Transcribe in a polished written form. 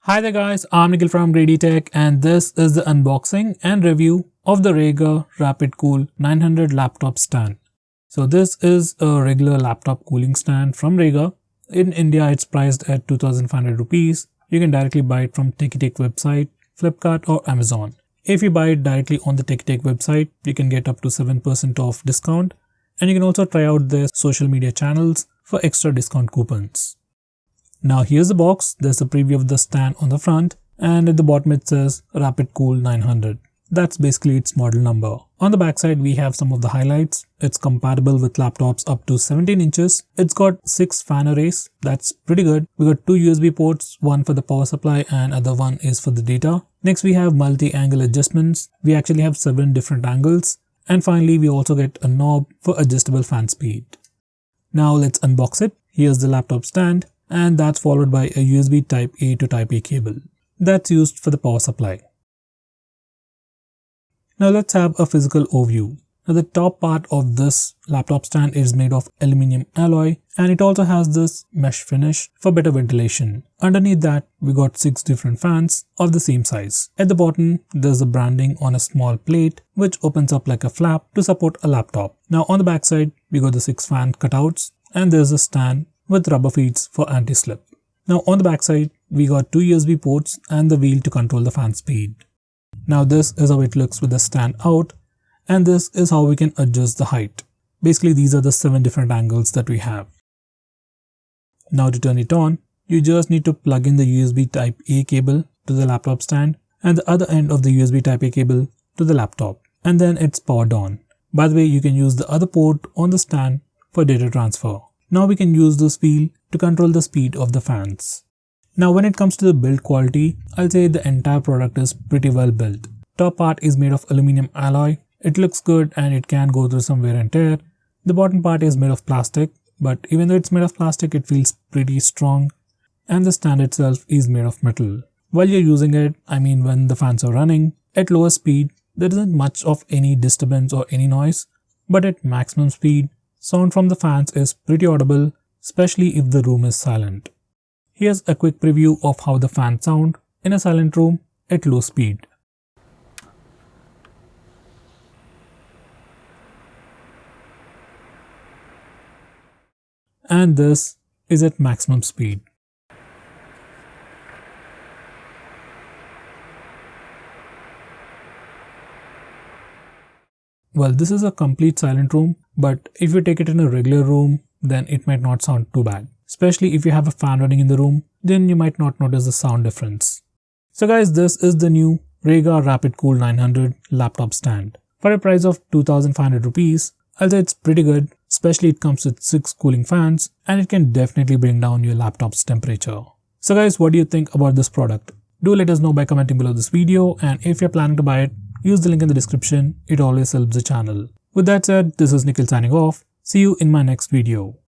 Hi there guys, I'm Nikhil from GreedyTech and this is the unboxing and review of the RAEGR RapidCool 900 laptop stand. So this is a regular laptop cooling stand from RAEGR. In India it's priced at 2500 rupees. You can directly buy it from GreedyTech website, Flipkart or Amazon. If you buy it directly on the GreedyTech website, you can get up to 7% off discount and you can also try out their social media channels for extra discount coupons. Now here's the box. There's a preview of the stand on the front and at the bottom it says RapidCool 900. That's basically its model number. On the backside we have some of the highlights. It's compatible with laptops up to 17 inches. It's got 6 fan arrays. That's pretty good. We got 2 USB ports, one for the power supply and other one is for the data. Next we have multi-angle adjustments. We actually have 7 different angles. And finally we also get a knob for adjustable fan speed. Now let's unbox it. Here's the laptop stand. And that's followed by a USB Type A to Type A cable. That's used for the power supply. Now let's have a physical overview. Now the top part of this laptop stand is made of aluminum alloy and it also has this mesh finish for better ventilation. Underneath that we got 6 different fans of the same size. At the bottom there's a branding on a small plate which opens up like a flap to support a laptop. Now on the back side we got the 6 fan cutouts and there's a stand with rubber feet for anti-slip. Now on the back side we got 2 USB ports and the wheel to control the fan speed. Now this is how it looks with the stand out and this is how we can adjust the height. Basically these are the 7 different angles that we have. Now to turn it on, you just need to plug in the USB Type A cable to the laptop stand and the other end of the USB Type A cable to the laptop and then it's powered on. By the way, you can use the other port on the stand for data transfer. Now we can use this wheel to control the speed of the fans. Now when it comes to the build quality, I'll say the entire product is pretty well built. Top part is made of aluminum alloy. It looks good and it can go through some wear and tear. The bottom part is made of plastic, but even though it's made of plastic, it feels pretty strong. And the stand itself is made of metal. While you're using it, I mean when the fans are running, at lower speed, there isn't much of any disturbance or any noise, but at maximum speed, sound from the fans is pretty audible, especially if the room is silent. Here's a quick preview of how the fans sound in a silent room at low speed. And this is at maximum speed. Well, this is a complete silent room, but if you take it in a regular room, then it might not sound too bad. Especially if you have a fan running in the room, then you might not notice the sound difference. So guys, this is the new RAEGR RapidCool 900 laptop stand. For a price of 2500 rupees, I'll say it's pretty good, especially it comes with 6 cooling fans and it can definitely bring down your laptop's temperature. So guys, what do you think about this product? Do let us know by commenting below this video, and if you're planning to buy it, use the link in the description. It always helps the channel. With that said, this is Nikhil signing off. See you in my next video.